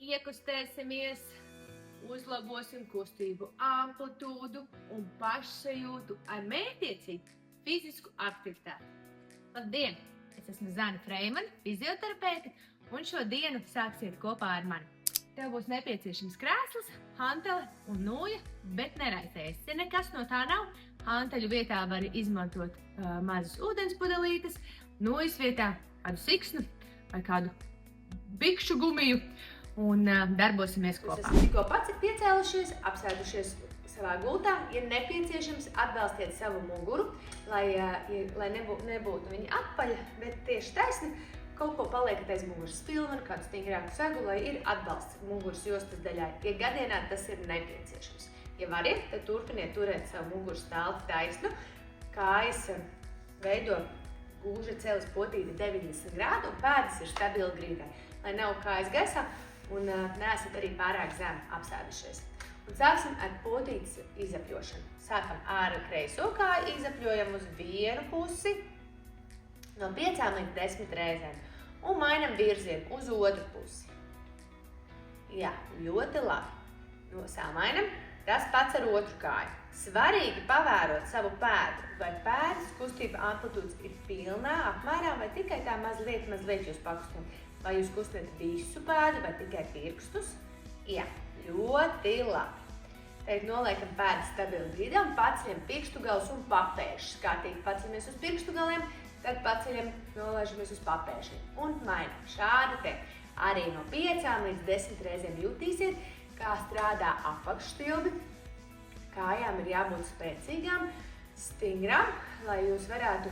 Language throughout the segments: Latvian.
Iekustēsimies, uzlabosim kustību amplitūdu un pašsajūtu ar mērķtiecīgu fizisku aktivitāti. Labdien! Es esmu Zana Freimane, fizioterapeite, un šo dienu sāksiet kopā ar mani. Tev būs nepieciešams krēsls, hantele un nūja, bet neraizējies. Ja nekas no tā nav, hanteļu vietā var izmantot mazas ūdenspudelītes, nūjas vietā kādu siksnu vai kādu bikšu gumiju. Un darbosimies kopā. Jūs esat tikko pats piecēlušies, apsēdušies savā gultā. Ja nepieciešams, atbalstiet savu muguru, lai nebūtu viņa atpaļa, bet tieši taisni. Kaut ko paliekat aiz muguras spilvenu, kādu stingrāku segu, lai ir atbalsts muguras jostas daļai. Ja gadienā tas ir nepieciešams. Ja variet, tad turpiniet turēt savu muguras stāvu taisnu. Kājas veido gūža celes potīti 90 grādu un pēdas ir stabili grīdai, lai nav kājas gaisā un neesat arī pārāk zemi apsēdušies. Un sāksim ar potītes izapļošanu. Sākam ar kreiso kāju, izapļojam uz vienu pusi no 5 līdz 10 reizēm un mainam virzienu uz otru pusi. Jā, ļoti labi. Samainam. Tas pats ar otru kāju. Svarīgi pavērot savu pēdu, vai pēdas kustība amplitūdas ir pilnā apmērā vai tikai tā mazliet jūs pakustināt. Vai jūs kustināt visu pēdu vai tikai pirkstus? Jā, ļoti labi. Tagad noliekam pēdas stabili grīdā un paceļam pirkstu galus un papēžus. Kārtīgi paceļamies uz pirkstu galiem, tad paceļam, nolaižamies uz papēžiem un mainam. Šādi te arī no 5 līdz 10 reizēm jutīsiet, kā strādā apakšstilbi. Kājām ir jābūt spēcīgām, stingrām, lai jūs varētu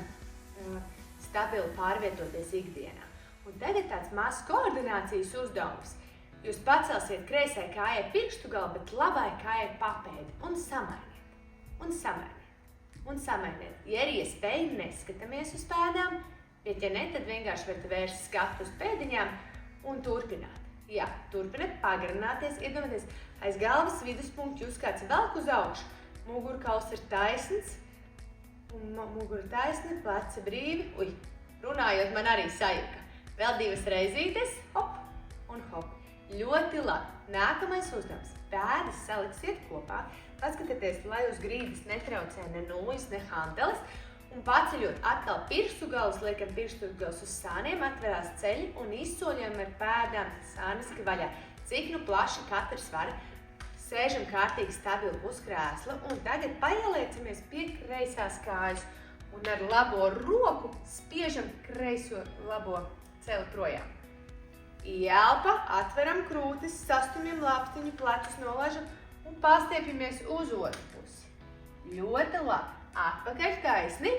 stabili pārvietoties ikdienā. Un tagad tāds mazs koordinācijas uzdevums. Jūs pacelsiet kreisai kājai pirkstu galu, bet labai kājai papēdi un samainiet. Un samainiet. Un samainiet. Ja ir iespēja, neskatāmies uz pēdām, bet ja ne, tad vienkārši varat vērst skatu uz pēdiņām un turpināt. Jā, turpiniet pagarināties, iedomājieties, aiz galvas viduspunktu jūs kāds velk uz augšu. Mugurkauls ir taisns, un mugura taisni, pleci brīvi. Runājot, man arī sajuka. Vēl 2 reizītes, hop un hop. Ļoti labi. Nākamais uzdevums. Pēdas saliksiet kopā, paskatieties, lai uz grīdas netraucē ne nūjas, ne hanteles. Un paceļot atkal pirkstu galus, liekam pirkstu galus uz sāniem, atverās ceļi un izsoļojam ar pēdām sāniski vaļā. Cik nu plaši katrs var. Sēžam kārtīgi stabili uz krēsla un tagad paieliecamies pie kreisās kājas. Un ar labo roku spiežam kreiso labo celi projām. Ielpa, atveram krūtis, sastumjam lapstiņu, plecus nolaižam un pastiepjamies uz otru pusi. Ļoti labi. Atpakaļ taisni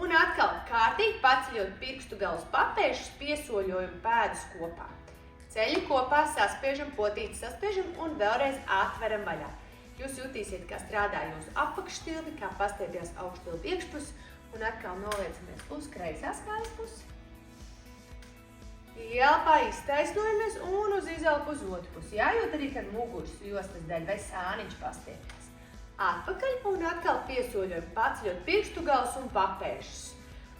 un atkal kārtīgi paceļot pirkstu galus papēžus, piesoļojam pēdas kopā. Ceļi kopā saspiežam, potīti saspiežam un vēlreiz atveram vaļā. Jūs jutīsiet, kā strādā jūsu apakšstilbi, kā pastiepjas augšstilbi iekšpusi un atkal noliecamies uz kreisās kājas pusi. Ielpā iztaisnojamies un uz izelpu uz otru pusi. Jājūt arī, kad muguras jostas daļa vai sāniņš pastiepjas. Atpakaļ un atkal piesoļojam, paceļot pirkstu galus un papēžus.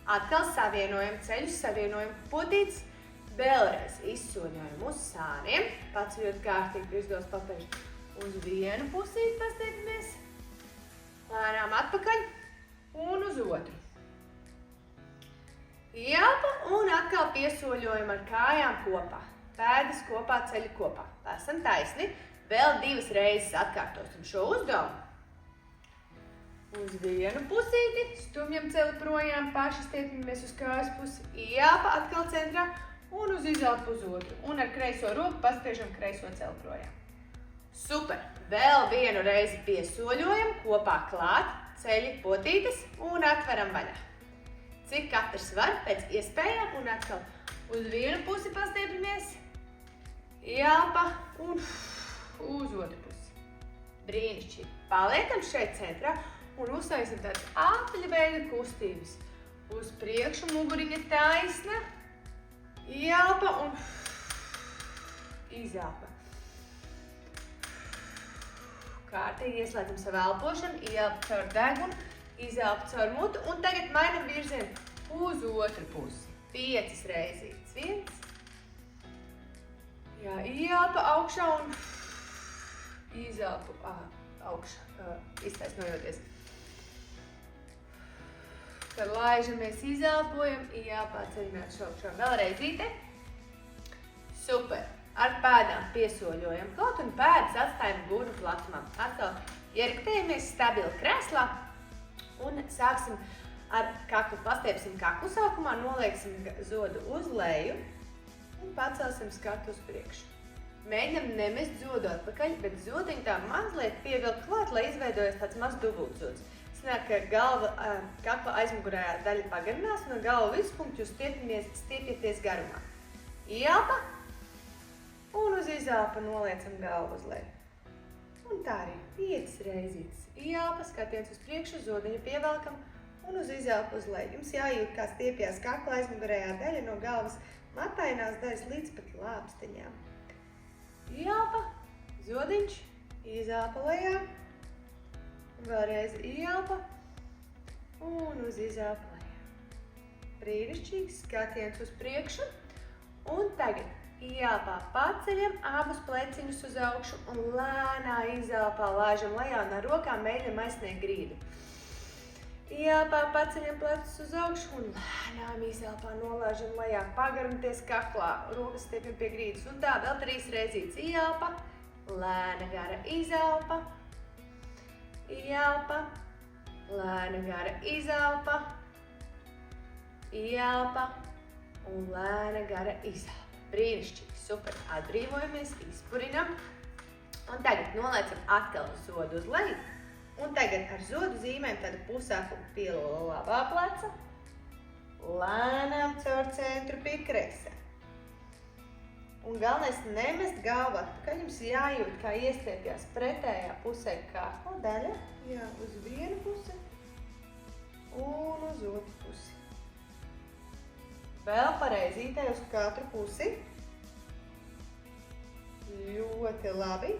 Atkal savienojam ceļus, savienojam potītes, vēlreiz izsoļojam uz sāniem, paceļot kārtīgi pirkstu galus papēžus. Uz vienu pusīti pastiepjamies, lēnām atpakaļ un uz otru. Ielpa un atkal piesoļojam ar kājām kopā, pēdas kopā, ceļi kopā. Esam taisni, vēl 2 reizes atkārtosim šo uzdevumu. Uz vienu pusīti, stumjam celi projām, paši stiepjamies uz kājas pusi, ielpa atkal centrā un uz izelpu uz otru. Un ar kreiso roku paspiežam kreiso celi projām. Super! Vēl 1 reizi piesoļojam, kopā klāt, ceļi potītes un atveram vaļā. Cik katrs var, pēc iespējām un atkal uz vienu pusi pastiepjamies, ielpa un uz otru pusi. Brīnišķīgi! Paliekam šeit centrā. Un uztaisim tādas apaļveida kustības. Uz priekšu muguriņa taisna, ielpa un izelpa. Kārtīgi ieslēdzam savu elpošanu, ielpa caur degunu, izelpa caur mutu un tagad mainam virzienu uz otru pusi. 5 reizītes. 1, Jā, ieelpa augšā un izelpu augšā, iztaisnojoties. Tad laižamies, izelpojam, ieelpā ceļamies augšā. Vēlreizīte. Super. Ar pēdām piesoļojam kaut un pēdas atstājam gurnu platumā. Atkal ieriktējamies stabili krēslā un sāksim ar kaklu. Pastiepsim kaklu sākumā, nolieksim zodu uz leju un pacelsim skatu uz priekšu. Mēģinam nemest zodu atpakaļ, bet zodiņu tā mazliet pievilkt klāt, lai izveidojas tāds maz dubultzods. Sanāk, ka galva, kakla aizmugurējā daļa pagarinās un no galva viduspunktu jūs stiepjaties garumā. Ieelpa un uz izelpa noliecam galvu uz leju. Un tā arī 5 reizītes. Ieelpa, skatiens uz priekšu, zodiņu pievelkam un uz izelpu uz leju. Jums jājūt, kā stiepjās kakla aizmugurējā daļa no galvas matainās daļas līdz pat lāpstiņām. Ieelpa, zodiņš, izelpa lejā, vēlreiz ieelpa un uz izelpa lejā. Brīnišķīgs skatiens uz priekšu un tagad ieelpā paceļam abus pleciņus uz augšu un lēnā izelpā lāžam lejā un ar rokām mēģinam aizsniegt grīdu. Ieelpā paceļam plecus uz augšu un lēnām izelpā nolāžam lejā, pagarinoties kaklā, rokas stiepjam pie grīdas. Un tā vēl 3 reizītes. Ieelpa, lēna gara izelpa, ieelpa, lēna gara izelpa, ieelpa un lēna gara izelpa. Brīnišķīgi, super. Atbrīvojamies, izpurinam. Un tagad noliecam atkal zodu uz leju. Un tagad ar zodu zīmēm tādu pusāku pie labā pleca, lēnām caur centru pie kreisā. Un galvenais nemest galvu atpakaļ, jums jājūt, kā iestiepjās pretējā pusē kakla daļa, jā, uz vienu pusi un uz otru pusi. Vēl pareizītē uz katru pusi. Ļoti labi.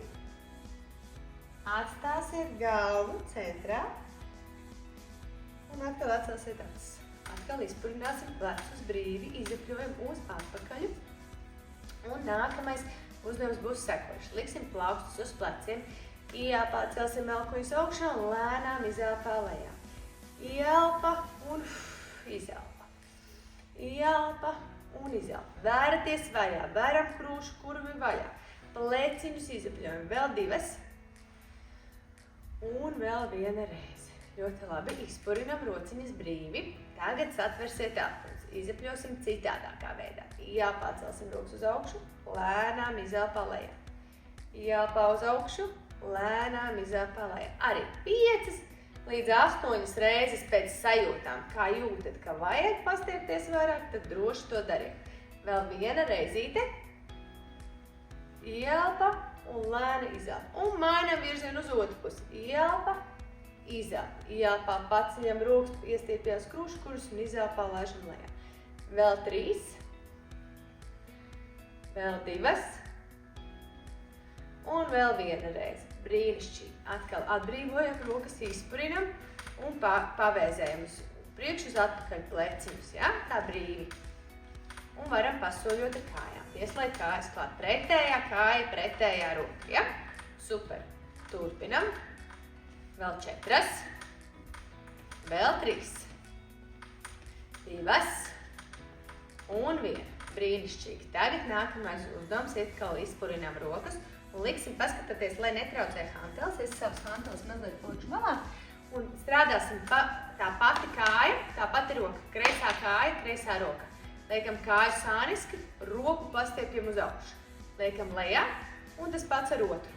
Atstāsiet galvu centrā un atkal atcelsiet acis. Atkal izpurināsim plecus brīvi, izapļojam uz atpakaļu. Un nākamais uzdevums būs sekošs. Liksim plaukstus uz pleciem, ieelpā celsim elkoņus augšā un lēnām izelpā lejā. Ieelpa un izelpa. Ieelpa un izelpa. Vēraties vaļā, vēram krūšu kurvi vaļā. Pleciņus izapļojam, vēl 2. Un vēl 1 reize. Ļoti labi, izpurinam rociņas brīvi. Tagad satversiet elpoņus. Izapļosim citādākā veidā. Ieelpā celsim rokas uz augšu, lēnām izelpā lejā. Ieelpā uz augšu, lēnām izelpā lejā. Arī 5 līdz 8 reizes pēc sajūtām. Kā jūtat, ka vajag pastiepties vairāk, tad droši to dariet. Vēl 1 reizīte. Ieelpa un lēni izelpa. Un mainām virzienu uz otru pusi. Ieelpa, izelpa. Ieelpā paceļam rokas, iestiepjās krūškurus un izelpā laižam lejā. Vēl 3. Vēl 2. Un vēl 1 reize. Brīnišķīgi. Atkal atbrīvojam, rokas izpurinam un pavēzējam uz priekšu uz atpakaļ pleciņus. Ja? Tā brīvi. Un varam pasoļot ar kājām. Pieslēgt kājas klāt. Pretējā kāja, pretējā roka. Ja? Super. Turpinam. Vēl 4. Vēl 3. 2. Un 1. Brīnišķīgi. Tagad nākamais uzdevums atkal izpurinām rokas un liksim paskatāties, lai netraucē hanteles. Es savus hanteles mazliet palikšu malā un strādāsim tā pati kāja, tā pati roka. Kreisā kāja, kreisā roka. Liekam kāju sāniski, roku pastiepjam uz augšu. Liekam lejā un tas pats ar otru.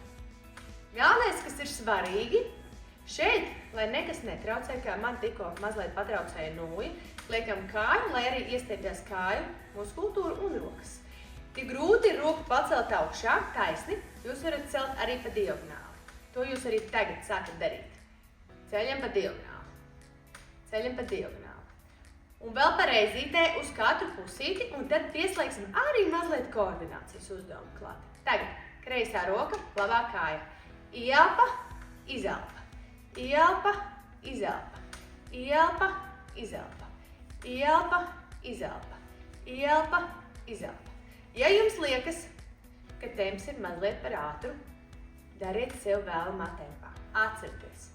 Galvenais, kas ir svarīgi, šeit, lai nekas netraucē, kā man tikko mazliet patraucēja nūja, liekam kāju, lai arī iestiepjās kāju, muskultūru un rokas. Tik grūti ir roku pacelt augšā, taisni, jūs varat celt arī pa diagonāli. To jūs arī tagad sākat darīt. Ceļam pa diagonāli. Ceļam pa diagonāli. Un vēl pareizītē uz katru pusīti, un tad pieslēgsim arī mazliet koordinācijas uzdevumu klāt. Tagad kreisā roka, labā kāja. Ieelpa, izelpa. Ieelpa, izelpa. Ieelpa, izelpa. Ieelpa, izelpa. Ieelpa, izelpa. Ja jums liekas, ka temps ir mazliet par ātru, dariet sev vēlamā tempā. Atcerieties,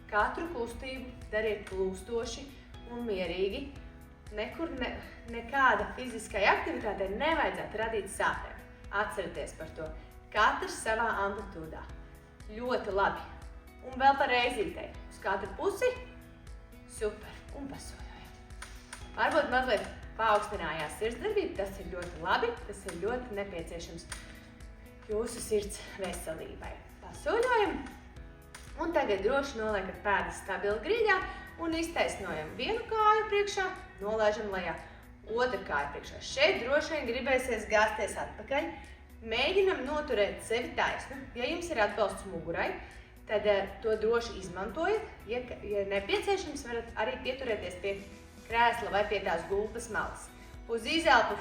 katru kustību dariet plūstoši un mierīgi. Nekur nekāda fiziskai aktivitātei nevajadzētu radīt sāpēm. Atcerieties par to. Katrs savā amplitūdā. Ļoti labi. Un vēl par reizītei. Uz katru pusi. Super. Un pasojojam. Varbūt mazliet paaugstinājās sirdsdarbība. Tas ir ļoti labi. Tas ir ļoti nepieciešams jūsu sirds veselībai. Pasojojam. Un tagad droši noliekat pēdas stabili grīdā un iztaisnojam vienu kāju priekšā, nolaižam lejā, otru kāju priekšā. Šeit droši vien gribēsies gāzties atpakaļ. Mēģinam noturēt sevi taisnu. Ja jums ir atbalsts mugurai, tad to droši izmantojiet. Ja nepieciešams, varat arī pieturēties pie krēsla vai pie tās gultas malas. Uz izelpu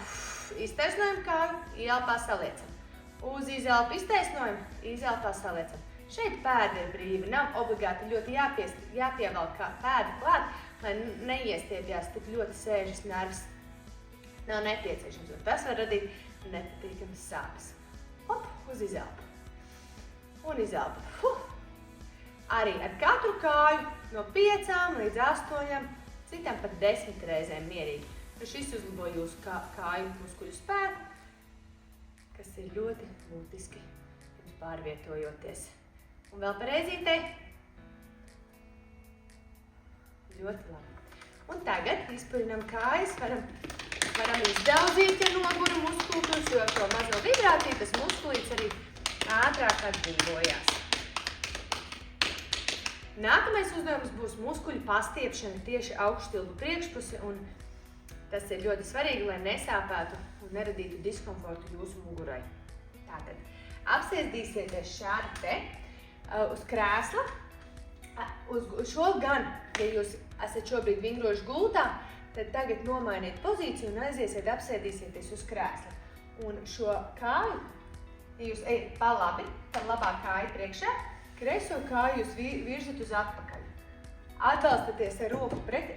iztaisnojam kāju, ielpā saliecam. Uz izelpu iztaisnojam, izelpā saliecam. Šeit pēda ir brīva, nav obligāti ļoti jāpievelk pēda klāt, lai neiestiepjās tik ļoti sēžas nervs. Nav nepieciešams, un tas var radīt nepatīkamas sāpes. Hop, uz izelpu. Un izelpu. Arī ar katru kāju no 5 līdz 8, citam pat 10 reizēm mierīgi. Šis uzlabo jūsu kāju muskuļu spēku, kas ir ļoti būtiski jums pārvietojoties. Un vēl par reizītei. Ļoti labi. Un tagad izpuļinam kājas, varam izdaudzīt, ja nogura muskultus, jo ar to mazo vibrāciju tas muskulīts arī ātrāk atbrīvojās. Nākamais uzdevums būs muskuļu pastiepšana tieši augšstilbu priekšpusi, un tas ir ļoti svarīgi, lai nesāpētu un neradītu diskomfortu jūsu mugurai. Tātad apsēdīsieties šādi te uz krēsla. Uz šo gan, ja jūs esat šobrīd vingrojuši gultā, tad tagad nomainiet pozīciju un aiziesiet apsēdīsieties uz krēsla. Un šo kāju, ja jūs ejat pa labi, tad labā kāja priekšā, kreiso kāju jūs virzat uz atpakaļ. Atbalstaties ar roku pret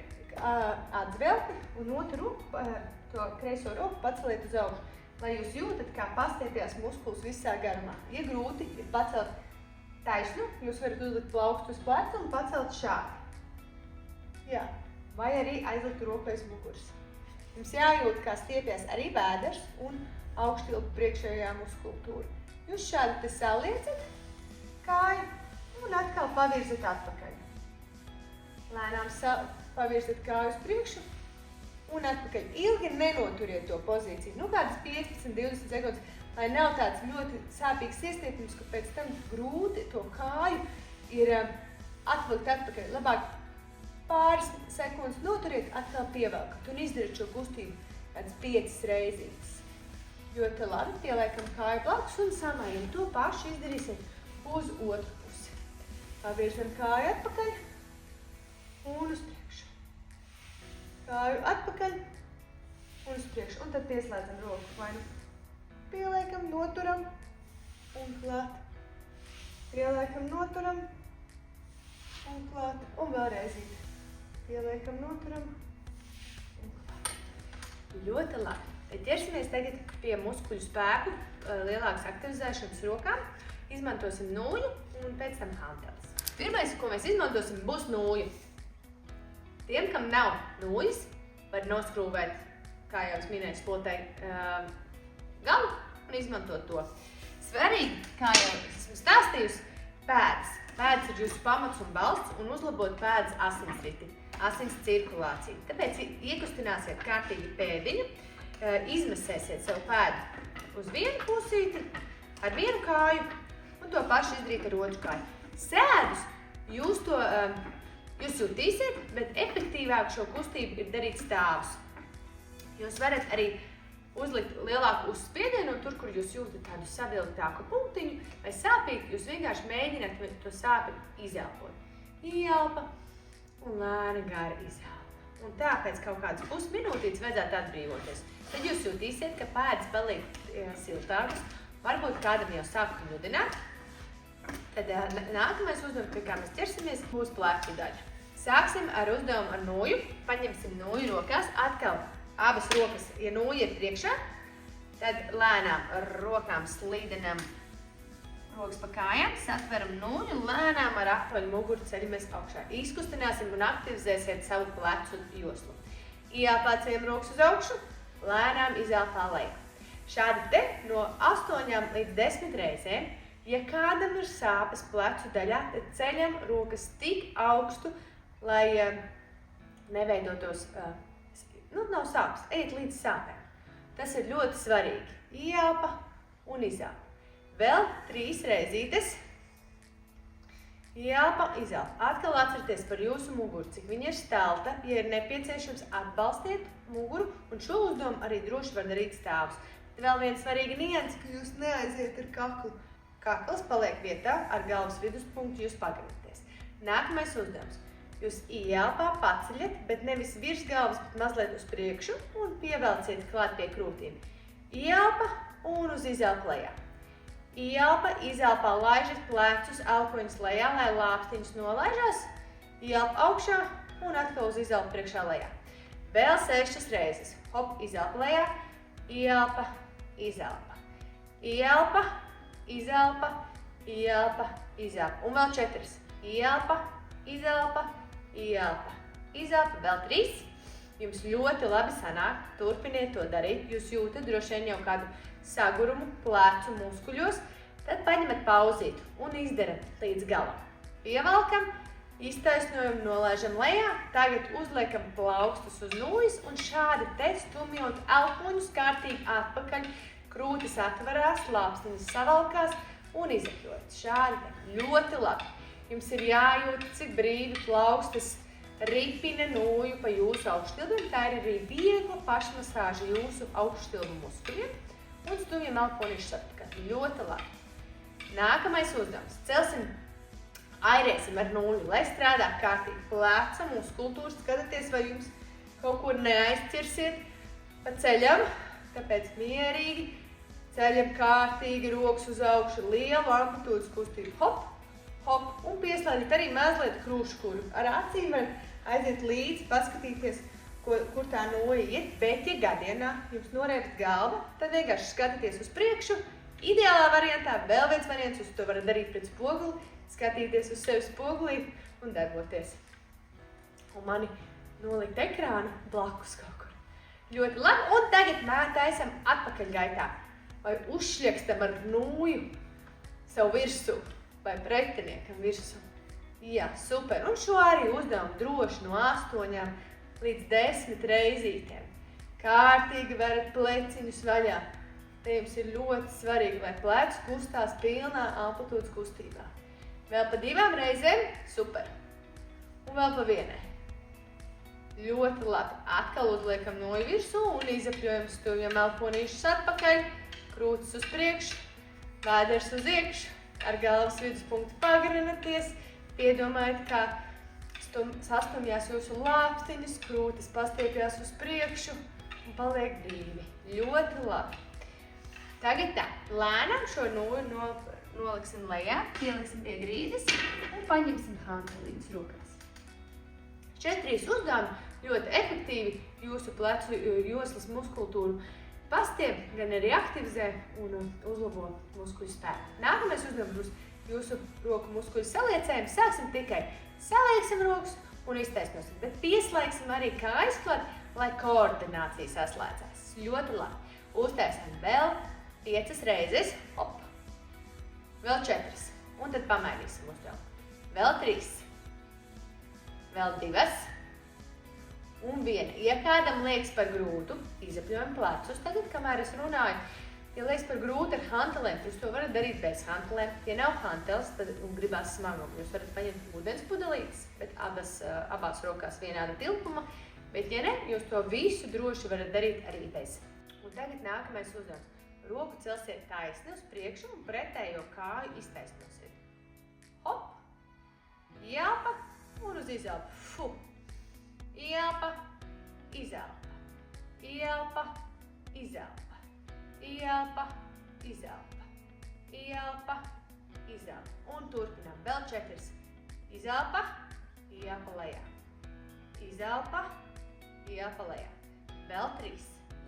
atzvelti un otru to kreiso roku paceliet uz augšu, lai jūs jūtat, kā pastiepjās muskulis visā garumā. Ja grūti ir pacelt taisnu, jūs varat uzlikt plaukstu uz pleca un pacelt šādi. Jā, vai arī aizlikt roku aiz muguras. Jums jājūt, kā stiepjas arī bēders un augštilpu priekšējā muskultūra. Jūs šādi te saliecat kāju un atkal pavirzat atpakaļ. Lēnām pavirzat kāju uz priekšu un atpakaļ. Ilgi nenoturiet to pozīciju. Nu, kādas 15-20 sekundes. Lai nav tāds ļoti sāpīgs iestiepums, ka pēc tam grūti to kāju ir atvilkt atpakaļ. Labāk pāris sekundes noturiet, atkal pievelkat un izdariet šo kustību kāds 5 reizītes. Ļoti labi, pieliekam kāju blakus un samājam. To pašu izdarīsiet uz otru pusi. Pavirzam kāju atpakaļ un uz priekšu. Kāju atpakaļ un uz priekšu. Un tad pieslēdzam roku vai nu. Pieliekam, noturam un klāt. Pieliekam, noturam un klāt. Un vēlreiz. Pieliekam, noturam un klāt. Ļoti labi. Tad ķersimies tagad pie muskuļu spēku lielākas aktivizēšanas rokām. Izmantosim nūju un pēc tam hanteles. Pirmais, ko mēs izmantosim, būs nūja. Tiem, kam nav nūjas, var noskrūvēt, kā jau es minēju, spotai galu un izmantot to. Svarīgi, kā jau esmu stāstījusi, pēdas. Pēdas ir jūsu pamats un balsts un uzlabot pēdas asinsriti, asins cirkulāciju. Tāpēc iekustināsiet kārtīgi pēdiņu, izmasēsiet savu pēdu uz vienu pusīti, ar vienu kāju un to pašu izdarīt ar otru kāju. Sēdus jūs jutīsiet, bet efektīvāk šo kustību ir darīt stāvus. Jūs varat arī uzlikt lielāku uzspiedienu, un tur, kur jūs jūtat tādu savilktāku punktiņu vai sāpīgi, jūs vienkārši mēģināt to sāpi izelpot. Ielpa un lēni gara izelpa. Un tā pēc kaut kādas pusminūtītes vajadzētu atbrīvoties. Tad jūs jutīsiet, ka pēdas paliek siltākas, varbūt kādam jau sāk knudināt. Tad nākamais uzdevums, pie kā mēs ķersimies, būs plecu daļa. Sāksim ar uzdevumu ar nūju. Paņemsim nūju rokās, atkal abas rokas, ja nūja ir priekšā, Tad lēnām ar rokām slīdenam rokas pa kājām, satveram nūju un lēnām ar apaļu muguru ceļamies augšā. Izkustināsim un aktivizēsiet savu plecu joslu. Ieelpā ceļam rokas uz augšu, lēnām izelpā lejā. Šādi te no 8 līdz 10 reizēm, ja kādam ir sāpes plecu daļā, tad ceļam rokas tik augstu, lai neveidotos, nav sāpes, ejiet līdz sāpēm. Tas ir ļoti svarīgi. Ieelpa un izelpa. Vēl 3 reizītes. Ieelpa, izelpa. Atkal atcerieties par jūsu muguru, cik viņa ir stelta. Ja ir nepieciešams, atbalstiet muguru, un šo uzdevumu arī droši var darīt stāvus. Vēl viena svarīga nianse, ka jūs neaiziet ar kaklu. Kakls paliek vietā, ar galvas viduspunktu jūs pagarināties. Nākamais uzdevums. Jūs ieelpā paceļat, bet nevis virs galvas, bet mazliet uz priekšu un pievelciet klāt pie krūtīm. Ieelpa un uz izelpu lejā. Ieelpa, izelpā laižat plecus, elpoņus lejā, lai lāpstiņus nolaižās. Ieelpa augšā un atkal uz izelpu priekšā lejā. Vēl 6 reizes. Hop, izelpa lejā. Ieelpa, izelpa. Ieelpa, izelpa, ieelpa, izelpa. Un vēl 4. Ieelpa, izelpa, ieelpa, izelpa. Vēl 3. Jums ļoti labi sanāk. Turpiniet to darīt. Jūs jūtat droši vien jau kādu sagurumu plecu muskuļos. Tad paņemat pauzīti un izdarat līdz galam. Pievelkam, iztaisnojam, nolaižam lejā. Tagad uzliekam plaukstus uz nūjas un šādi te stumjot elpoņus kārtīgi atpakaļ. Krūtis atverās, lāpstiņas savalkās un izapļojat. Šādi te ļoti labi. Jums ir jājūt, cik brīvi plaukstas ripina nūju pa jūsu augšstilbiem. Tā ir arī viegla pašmasāža jūsu augšstilbu muskuļiem un stumjam elponīšus atpakaļ. Ļoti labi. Nākamais uzdevums. Celsim, airēsim ar nūju, lai strādā kārtīgi pleca muskultūras. Skatieties, vai jums kaut kur neaizķirsiet pa ceļam, tāpēc mierīgi ceļam kārtīgi rokas uz augšu, lielu amplitūdas kustību. Hop, hop, un pieslēdziet arī mazliet krūškuru. Ar acīm varat aiziet līdzi, paskatīties, kur tā nūja iet, bet ja gadienā jums norēbt galva, tad vienkārši skatieties uz priekšu. Ideālā variantā vēl viens variants, jūs to varat darīt pret spoguli, skatīties uz sevi spogulī un darboties. Un mani nolikt ekrānu blakus kaut kur. Ļoti labi, un tagad taisam atpakaļ gaitā. Vai uzšļakstam ar nūju savu virsū, vai pretiniekam virsū. Jā, super, un šo arī uzdevumu droši no 8 līdz 10 reizītēm. Kārtīgi verat pleciņus vaļā. Te jums ir ļoti svarīgi, lai plecs kustās pilnā amplitūdas kustībā. Vēl pa 2 reizēm, super. Un vēl pa 1. Ļoti labi. Atkal uzliekam noju virsū un izapļojam, stuvjam elponīšus atpakaļ, krūtis uz priekšu, vēders uz iekšu, ar galvas viduspunktu pagarināties. Piedomājiet, kā sastumjās jūsu lāpstiņas, krūtis pastiepjās uz priekšu un paliek brīvi. Ļoti labi. Tagad tā, lēnām šo nūju noliksim lejā, pieliksim pie grīdas un paņemsim hantelītes rokās. Šie 3 uzdevumi ļoti efektīvi jūsu plecu joslas muskultūru pastiep, gan arī aktivizē un uzlabo muskuļu spēku. Nākamais uzdevums būs jūsu roku muskuļu saliecējums. Sāksim tikai salieksim rokas un iztaisnosim, bet pieslēgsim arī kājas klāt, lai koordinācija saslēdzās. Ļoti labi. Uztaisim vēl 5 reizes. Hop. Vēl 4. Un tad pamainīsim uzdevumu. Vēl 3. Vēl 2. Un 1. Ja kādam liekas par grūtu, izapļojam plecus tagad, kamēr es runāju. Ja liekas par grūti ar hantelēm, jūs to varat darīt bez hantelēm. Ja nav hanteles, tad gribās smagumu. Jūs varat paņemt ūdens pudelītes, bet abās rokās vienāda tilpuma. Bet ja ne, jūs to visu droši varat darīt arī bez. Un tagad nākamais uzdevums. Roku celsiet taisni uz priekšu un pretējo kāju iztaisnosiet. Hop, ieelpa un uz izelpu. Fu. Ieelpa, izelpa. Ieelpa, izelpa. Ieelpa, izelpa. Ieelpa, izelpa. Un turpinām. Vēl 4. Izelpa, ieelpa lejā. Izelpa, ieelpa lejā. Vēl 3.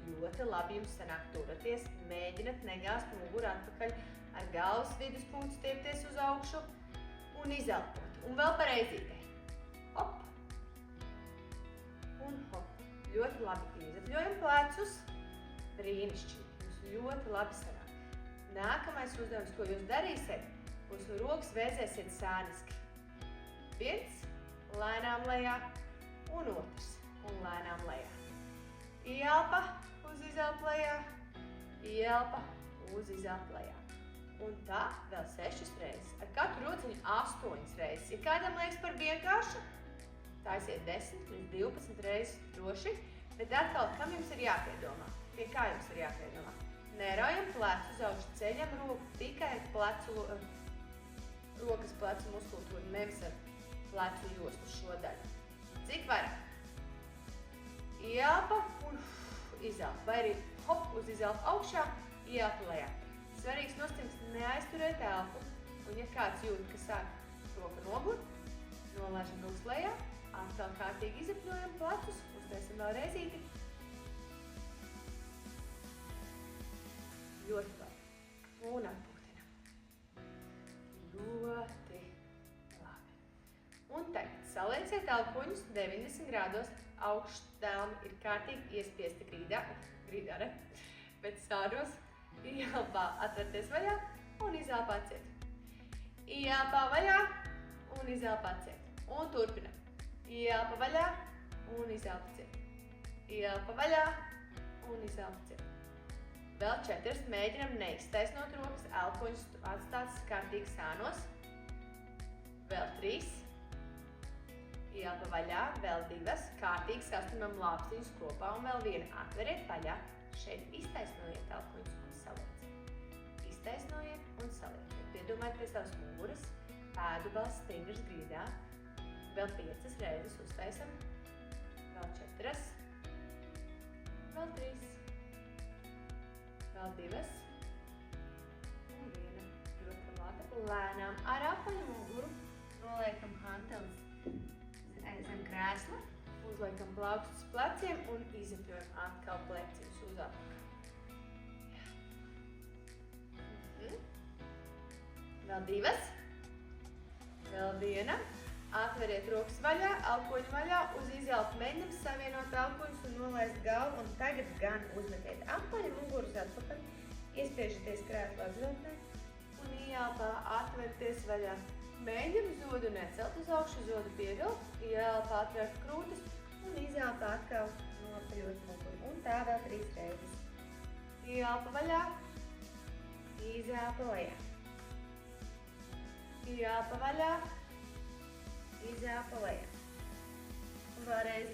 Ļoti labi jums sanāk turaties, mēģināt negāzt muguru atpakaļ, ar galvas viduspunktu stiepties uz augšu un izelpot. Un vēl pareizītē. Hop. Un hop. Ļoti labi izapļojam plecus. Brīnišķīgi. Jums ļoti labi sanāk. Nākamais uzdevums, ko jūs darīsiet, būs rokas vēzēsiet sāniski. Viens, lēnām lejā, un otrs, un lēnām lejā. Ielpa uz izelpu lejā, ielpa uz izelpu lejā. Un tā vēl 6 reizes. Ar katru rociņu 8 reizes. Ja kādam liekas par vienkāršu, taisiet 10 līdz 12 reizes droši, bet atkal, kam jums ir jāpiedomā? Pie kā jums ir jāpiedomā? Neraujam plecu uz augšu, ceļam roku tikai ar rokas plecu muskultūru, nevis ar plecu jostu šo daļu. Cik vairāk? Ielpa un izelpa. Vai arī hop uz izelpu augšā, ielpa lejā. Svarīgs nostājums neaizturēt elpu. Un ja kāds jūt, ka sāk roka nogurt, nolaižam rokas lejā, atkal kārtīgi izapļojam plecus, uztaisim vēl reizīti. Ļoti labi. Un atpūtinam. Ļoti labi. Un tagad salieciet elpoņus 90 grādos. Augštelmi ir kārtīgi iespiesti grīdā, bet sāros. Ielpā atverties vaļā un izelpā ciet. Ielpā vaļā un izelpā ciet. Un turpinam. Ielpa vaļā un izelpa ciet. Ielpa vaļā un izelpa ciet. Vēl 4. Mēģinam neiztaisnot rokas, elpoņus atstāt kārtīgi sānos. Vēl 3. Ielpa vaļā, vēl 2. Kārtīgi sastumam lāpstiņus kopā un vēl 1. Atveriet vaļā. Šeit iztaisnojiet elpoņus un salieciet. Iztaisnojiet un salieciet. Piedomājiet pie savas muguras, pēdu balss stingrs grīdā. Vēl 5 reizes uztaisam. Vēl 4. Vēl 3. Vēl 2. Un 1. Ļoti labi. Lēnām ar apaļu muguru noliekam hantelis zem krēsla. Uzliekam plaukstus pleciem un izapļojam atkal pleciņus uz atpakaļ. Vēl 2. Vēl 1. Atveriet rokas vaļā, elpoņu vaļā, uz izelpu mēģinam savienot elpoņus un nolaist galvu. Un tagad gan uzmetiet apaļu mugurus atpakaļ, iespiežaties krēslā ziltnē un ielpā atverties vaļā. Mēģinam zodu necelt uz augšu, zodu pievilkt, ielpā atvērt krūtis un izelpā atkal nopaļot muguru. Un tā vēl 3 reizes. Ielpa vaļā, izelpa lejā. Ielpa vaļā, izelpa lejā. Un vēlreiz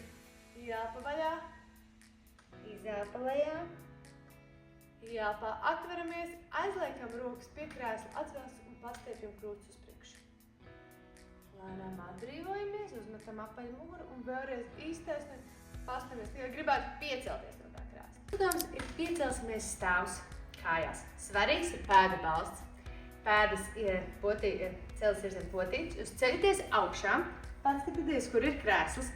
ielpa vaļā, izelpa lejā. Ielpā atveramies, aizliekam rokas pie krēsla, atvērs un pastiepjam krūtis uz priekšu. Lēnām atbrīvojamies, uzmetam apaļu muguru un vēlreiz iztaisnot, pastamies. Tikai gribētu piecelties no tā krēsla. Uzdevums ir piecelsimies stāvus kājās. Svarīgs ir pēdu balsts. Pēdas ir celis ir zem potītes. Jūs ceļaties augšā, paskatieties, kur ir krēsls.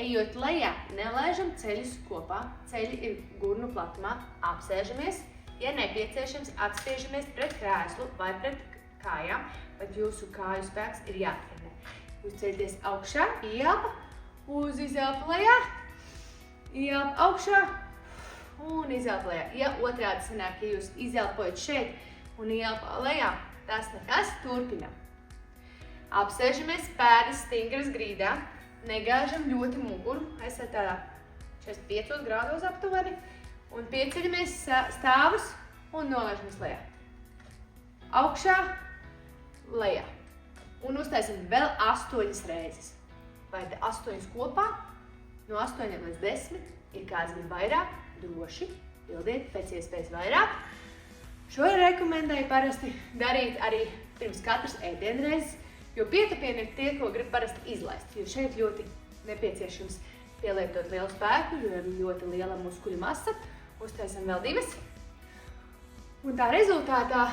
Ejot lejā, nelaižam ceļus kopā. Ceļi ir gurnu platumā. Apsēžamies. Ja nepieciešams, atspiežamies pret krēslu vai pret kājām, bet jūsu kāju spēks ir jātrenē. Jūs ceļaties augšā, ielpa, uz izelpu lejā, ielpa augšā un izelpa lejā. Ja otrādi sanāk, ja jūs izelpojat šeit un ielpa lejā, tas nekas, turpinam. Apsēžamies pēdas stingras grīdā, negāžam ļoti muguru, esat tādā 45 grādos aptuveni un pieceļamies stāvus un nolaižamies lejā. Augšā, lejā. Un uztaisim vēl 8 reizes. Vai 8 kopā, no 8 līdz 10, ja kāds grib vairāk, droši, pildiet pēc iespējas vairāk. Šo rekomendēju parasti darīt arī pirms katras ēdienreizes, jo pietupieni ir tie, ko grib parasti izlaist, jo šeit ļoti nepieciešams pielietot lielu spēku, jo ir ļoti liela muskuļu masa. Uztaisam vēl 2. Un tā rezultātā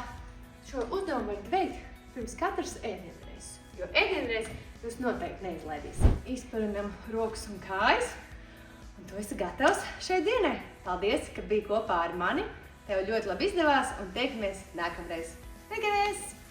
šo uzdevumu varat veikt pirms katras ēdienreizes, jo ēdienreiz jūs noteikti neizlaidīsiet. Izparinam rokas un kājas Un tu esi gatavs šai dienai. Paldies, ka biji kopā ar mani. Tev ļoti labi izdevās un tiekamies nākamreiz. Tiekamies!